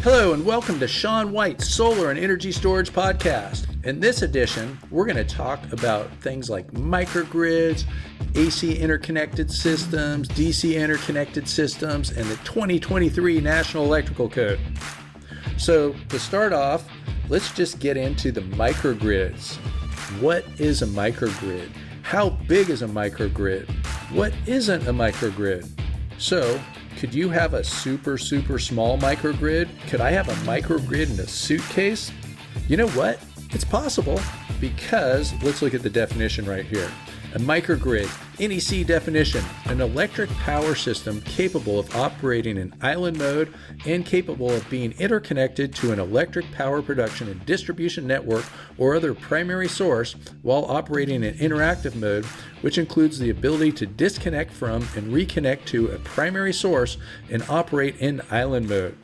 Hello and welcome to Sean White's Solar and Energy Storage Podcast. In this edition, we're going to talk about things like microgrids, AC interconnected systems, DC interconnected systems, and the 2023 National Electrical Code. So to start off, let's just get into the microgrids. What is a microgrid? How big is a microgrid? What isn't a microgrid? So, could you have a super small microgrid? Could I have a microgrid in a suitcase? You know what? It's possible, because let's look at the definition right here. A microgrid, NEC definition, an electric power system capable of operating in island mode and capable of being interconnected to an electric power production and distribution network or other primary source while operating in interactive mode, which includes the ability to disconnect from and reconnect to a primary source and operate in island mode.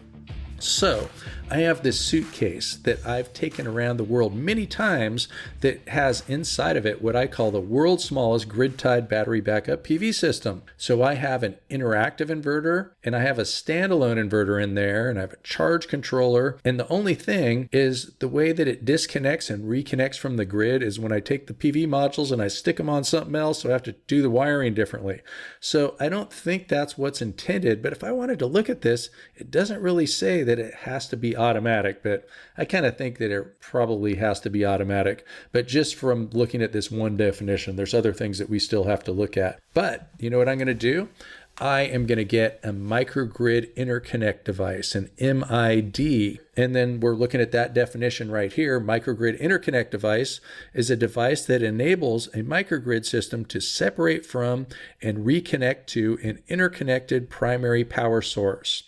So, I have this suitcase that I've taken around the world many times that has inside of it what I call the world's smallest grid-tied battery backup PV system. So I have an interactive inverter, and I have a standalone inverter in there, and I have a charge controller. And the only thing is the way that it disconnects and reconnects from the grid is when I take the PV modules and I stick them on something else, so I have to do the wiring differently. So I don't think that's what's intended, but if I wanted to look at this, it doesn't really say that it has to be automatic, but I kind of think that it probably has to be automatic. But just from looking at this one definition, there's other things that we still have to look at. But you know what I'm going to do? I am going to get a microgrid interconnect device, an MID. And then we're looking at that definition right here. Microgrid interconnect device is a device that enables a microgrid system to separate from and reconnect to an interconnected primary power source.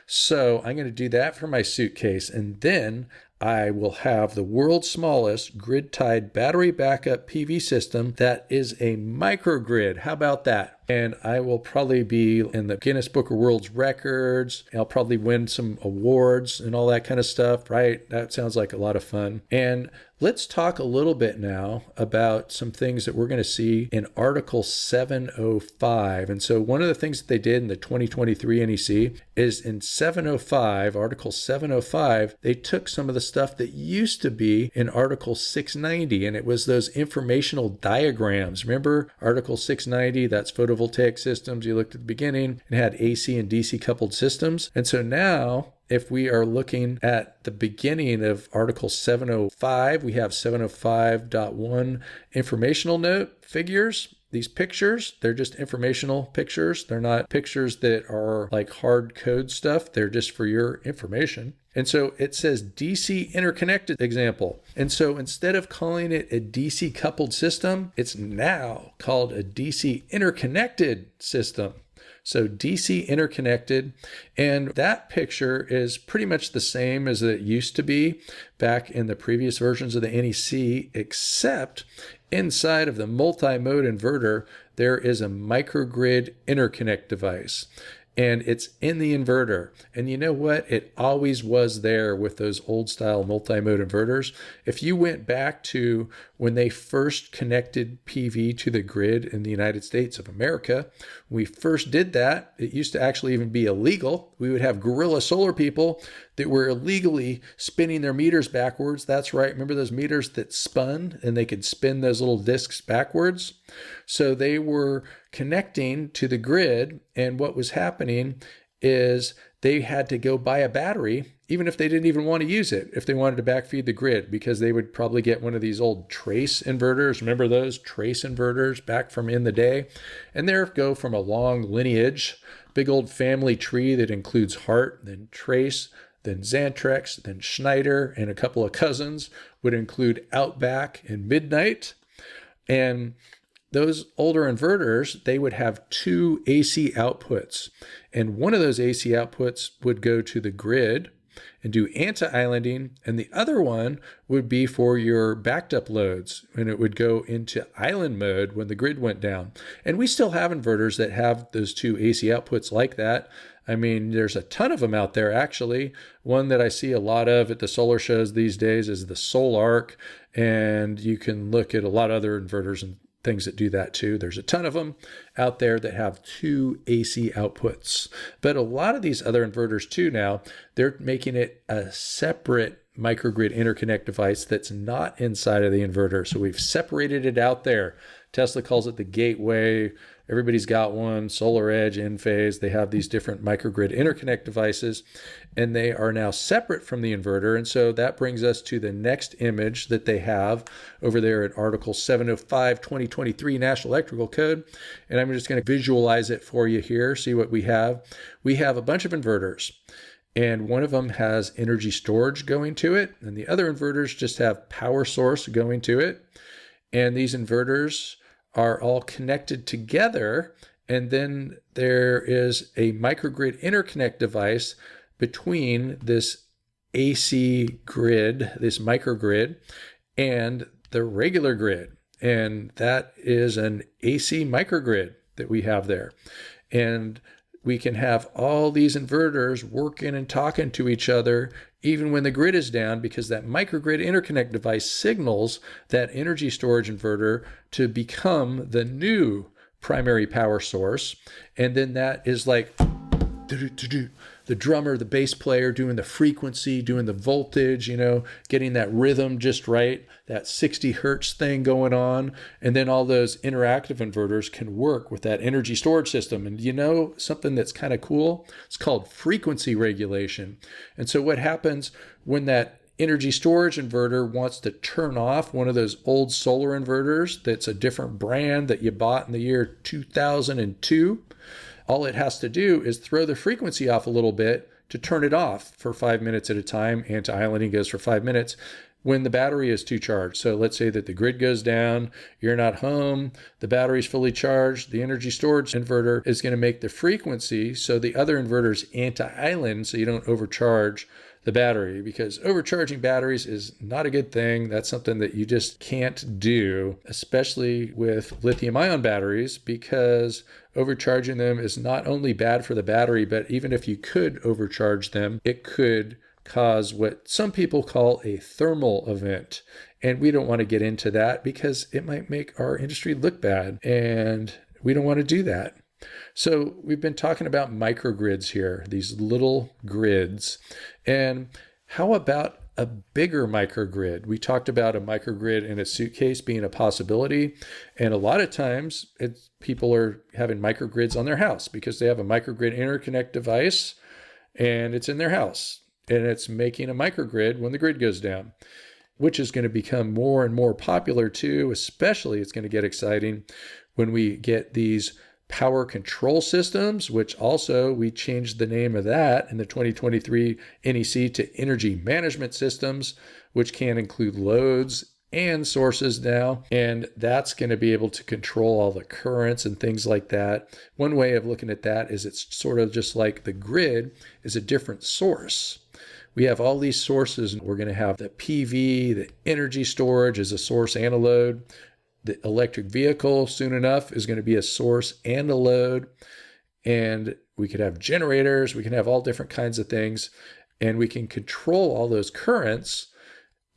So I'm going to do that for my suitcase, and then I will have the world's smallest grid-tied battery backup PV system that is a microgrid. How about that? And I will probably be in the Guinness Book of World Records. I'll probably win some awards and all that kind of stuff, right? That sounds like a lot of fun. And let's talk a little bit now about some things that we're going to see in Article 705. And so one of the things that they did in the 2023 NEC is in 705, Article 705, they took some of the stuff that used to be in Article 690, and it was those informational diagrams. Remember Article 690, that's photovoltaic systems. You looked at the beginning and had AC and DC coupled systems. And so now, if we are looking at the beginning of Article 705, we have 705.1 informational note figures. These pictures, they're just informational pictures. They're not pictures that are like hard code stuff. They're just for your information. And so it says DC interconnected example. And so instead of calling it a DC coupled system, it's now called a DC interconnected system. So DC interconnected, and that picture is pretty much the same as it used to be back in the previous versions of the NEC, except inside of the multi-mode inverter, there is a microgrid interconnect device. And it's in the inverter. And you know what? It always was there with those old style multi-mode inverters. If you went back to when they first connected PV to the grid in the United States of America, when we first did that, it used to actually even be illegal. We would have guerrilla solar people that were illegally spinning their meters backwards. That's right. Remember those meters that spun and they could spin those little discs backwards? So they were connecting to the grid, and what was happening is they had to go buy a battery, even if they didn't even want to use it, if they wanted to backfeed the grid, because they would probably get one of these old trace inverters. Remember those trace inverters back from in the day? And there go from a long lineage, big old family tree that includes Hart, then Trace, then Xantrex, then Schneider, and a couple of cousins would include Outback and Midnight. And those older inverters, they would have two AC outputs. And one of those AC outputs would go to the grid and do anti-islanding, and the other one would be for your backed up loads, and it would go into island mode when the grid went down. And we still have inverters that have those two AC outputs like that. I mean, there's a ton of them out there, actually. One that I see a lot of at the solar shows these days is the Solarc, and you can look at a lot of other inverters and things that do that too. There's a ton of them out there that have 2 AC outputs. But a lot of these other inverters too now, they're making it a separate microgrid interconnect device that's not inside of the inverter. So we've separated it out there. Tesla calls it the gateway. Everybody's got one. Solar Edge, Enphase, they have these different microgrid interconnect devices, and they are now separate from the inverter. And so that brings us to the next image that they have over there at Article 705, 2023 National Electrical Code. And I'm just going to visualize it for you here, see what we have. We have a bunch of inverters, and one of them has energy storage going to it, and the other inverters just have power source going to it. And these inverters are all connected together, and then there is a microgrid interconnect device between this AC grid, this microgrid, and the regular grid. And that is an AC microgrid that we have there. And we can have all these inverters working and talking to each other even when the grid is down, because that microgrid interconnect device signals that energy storage inverter to become the new primary power source. And then that is like the drummer, the bass player doing the frequency, doing the voltage, getting that rhythm just right, that 60 hertz thing going on. And then all those interactive inverters can work with that energy storage system. And something that's kind of cool? It's called frequency regulation. And so what happens when that energy storage inverter wants to turn off one of those old solar inverters that's a different brand that you bought in the year 2002, all it has to do is throw the frequency off a little bit to turn it off for 5 minutes at a time. Anti-islanding goes for 5 minutes when the battery is too charged. So let's say that the grid goes down, you're not home, the battery's fully charged, the energy storage inverter is going to make the frequency so the other inverter's anti-island so you don't overcharge the battery, because overcharging batteries is not a good thing. That's something that you just can't do, especially with lithium-ion batteries, because overcharging them is not only bad for the battery, but even if you could overcharge them, it could cause what some people call a thermal event. And we don't want to get into that because it might make our industry look bad, and we don't want to do that. So we've been talking about microgrids here, these little grids. And how about a bigger microgrid? We talked about a microgrid in a suitcase being a possibility. And a lot of times people are having microgrids on their house because they have a microgrid interconnect device and it's in their house. And it's making a microgrid when the grid goes down, which is going to become more and more popular too. Especially it's going to get exciting when we get these power control systems, which also we changed the name of that in the 2023 NEC to energy management systems, which can include loads and sources now. And that's going to be able to control all the currents and things like that. One way of looking at that is it's sort of just like the grid is a different source. We have all these sources, and we're going to have the PV, the energy storage as a source and a load. The electric vehicle soon enough is going to be a source and a load. And we could have generators. We can have all different kinds of things. And we can control all those currents.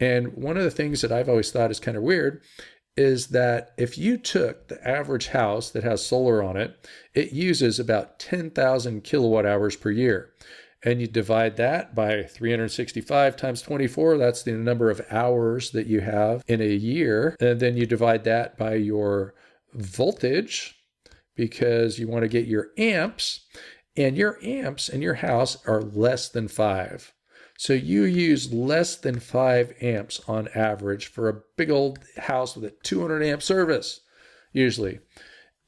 And one of the things that I've always thought is kind of weird is that if you took the average house that has solar on it, it uses about 10,000 kilowatt hours per year. And you divide that by 365 times 24, that's the number of hours that you have in a year. And then you divide that by your voltage, because you want to get your amps, and your amps in your house are less than 5. So you use less than 5 amps on average for a big old house with a 200 amp service, usually.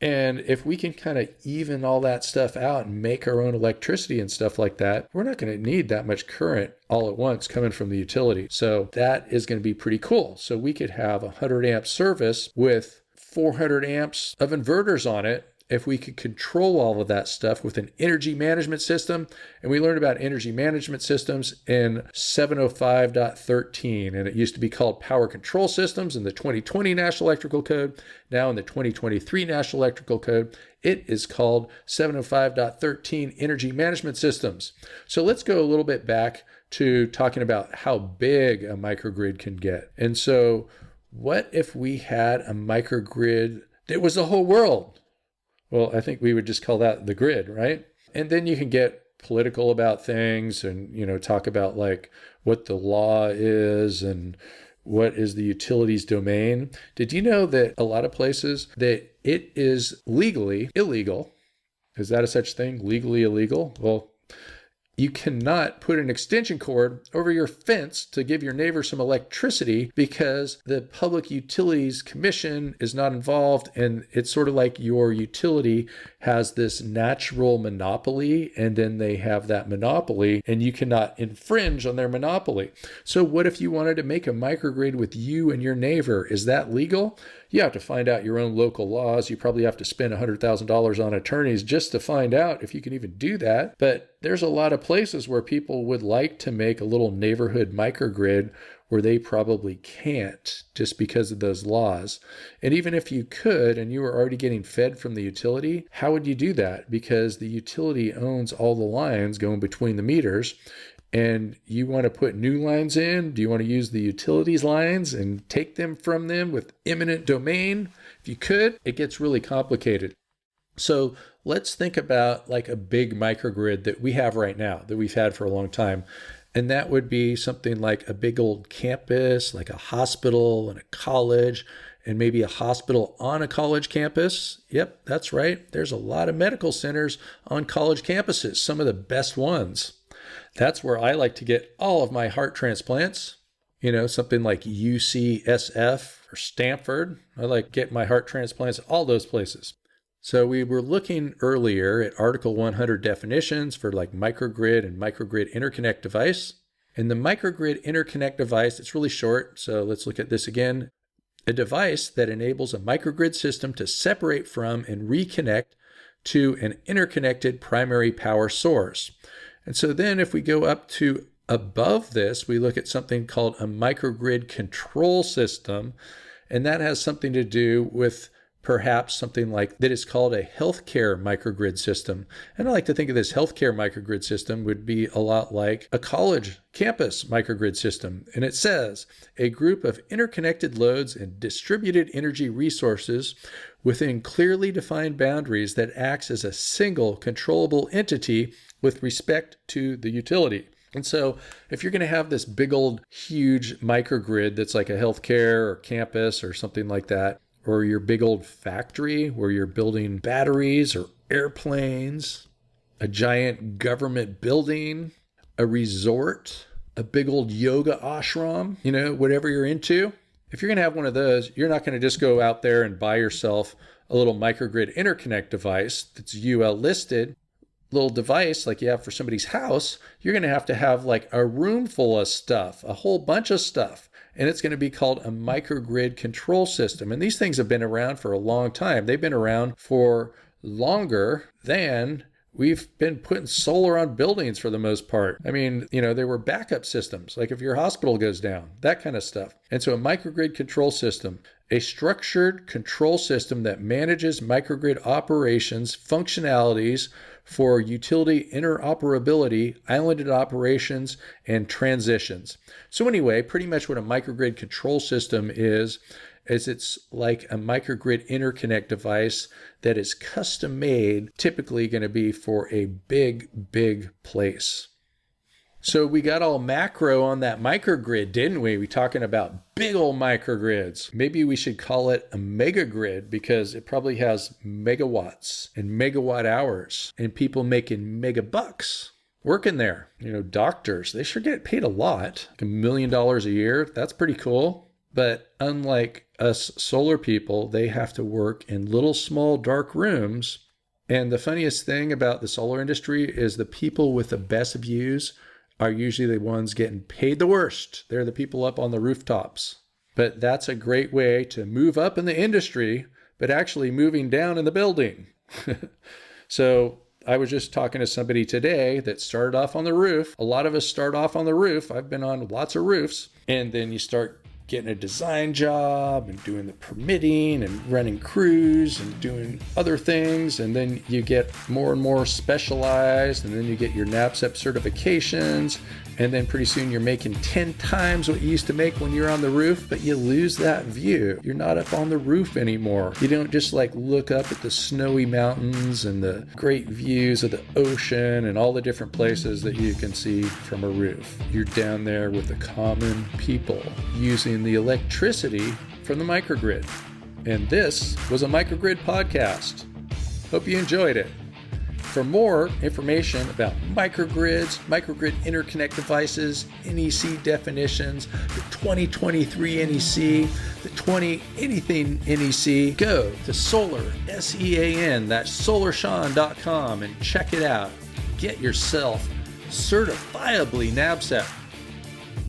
And if we can kind of even all that stuff out and make our own electricity and stuff like that, we're not going to need that much current all at once coming from the utility. So that is going to be pretty cool. So we could have a 100 amp service with 400 amps of inverters on it if we could control all of that stuff with an energy management system. And we learned about energy management systems in 705.13, and it used to be called power control systems in the 2020 National Electrical Code. Now in the 2023 National Electrical Code, it is called 705.13 energy management systems. So let's go a little bit back to talking about how big a microgrid can get. And so what if we had a microgrid It was the whole world. Well, I think we would just call that the grid, right? And then you can get political about things and, talk about like what the law is and what is the utilities domain. Did you know that a lot of places that it is legally illegal? Is that a such thing? Legally illegal? Well, you cannot put an extension cord over your fence to give your neighbor some electricity because the Public Utilities Commission is not involved. And it's sort of like your utility has this natural monopoly, and then they have that monopoly and you cannot infringe on their monopoly. So what if you wanted to make a microgrid with you and your neighbor? Is that legal? You have to find out your own local laws. You probably have to spend $100,000 on attorneys just to find out if you can even do that. But there's a lot of places where people would like to make a little neighborhood microgrid where they probably can't just because of those laws. And even if you could and you were already getting fed from the utility, how would you do that? Because the utility owns all the lines going between the meters. And you want to put new lines in? Do you want to use the utilities lines and take them from them with eminent domain? If you could, it gets really complicated. So let's think about like a big microgrid that we have right now, that we've had for a long time. And that would be something like a big old campus, like a hospital and a college, and maybe a hospital on a college campus. Yep, that's right. There's a lot of medical centers on college campuses, some of the best ones. That's where I like to get all of my heart transplants, something like UCSF or Stanford. I like to get my heart transplants at all those places. So we were looking earlier at Article 100 definitions for like microgrid and microgrid interconnect device. And the microgrid interconnect device, it's really short, so let's look at this again. A device that enables a microgrid system to separate from and reconnect to an interconnected primary power source. And so then if we go up to above this, we look at something called a microgrid control system. And that has something to do with perhaps something like that is called a healthcare microgrid system. And I like to think of this healthcare microgrid system would be a lot like a college campus microgrid system. And it says a group of interconnected loads and distributed energy resources within clearly defined boundaries that acts as a single controllable entity with respect to the utility. And so if you're going to have this big old huge microgrid that's like a healthcare or campus or something like that, or your big old factory where you're building batteries or airplanes, a giant government building, a resort, a big old yoga ashram, whatever you're into. If you're going to have one of those, you're not going to just go out there and buy yourself a little microgrid interconnect device that's UL listed, little device like you have for somebody's house. You're going to have like a room full of stuff, a whole bunch of stuff. And it's going to be called a microgrid control system. And these things have been around for a long time. They've been around for longer than we've been putting solar on buildings for the most part. I mean, there were backup systems, like if your hospital goes down, that kind of stuff. And so a microgrid control system, a structured control system that manages microgrid operations, functionalities for utility interoperability, islanded operations, and transitions. So anyway, pretty much what a microgrid control system is it's like a microgrid interconnect device that is custom made, typically going to be for a big place. So we got all macro on that microgrid, didn't we? We're talking about big old microgrids. Maybe we should call it a megagrid because it probably has megawatts and megawatt hours and people making megabucks working there. Doctors, they sure get paid a lot, like $1 million a year. That's pretty cool. But unlike us solar people, they have to work in little small dark rooms. And the funniest thing about the solar industry is the people with the best views are usually the ones getting paid the worst. They're the people up on the rooftops. But that's a great way to move up in the industry, but actually moving down in the building. So I was just talking to somebody today that started off on the roof. A lot of us start off on the roof. I've been on lots of roofs. And then you start getting a design job and doing the permitting and running crews and doing other things. And then you get more and more specialized, and then you get your NABCEP certifications, And then pretty soon you're making 10 times what you used to make when you're on the roof, but you lose that view. You're not up on the roof anymore. You don't just like look up at the snowy mountains and the great views of the ocean and all the different places that you can see from a roof. You're down there with the common people using the electricity from the microgrid. And this was a Microgrid podcast. Hope you enjoyed it. For more information about microgrids, microgrid interconnect devices, NEC definitions, the 2023 NEC, the 20 anything NEC, go to Solar, SEAN, that's solarshawn.com, and check it out. Get yourself certifiably NABCEP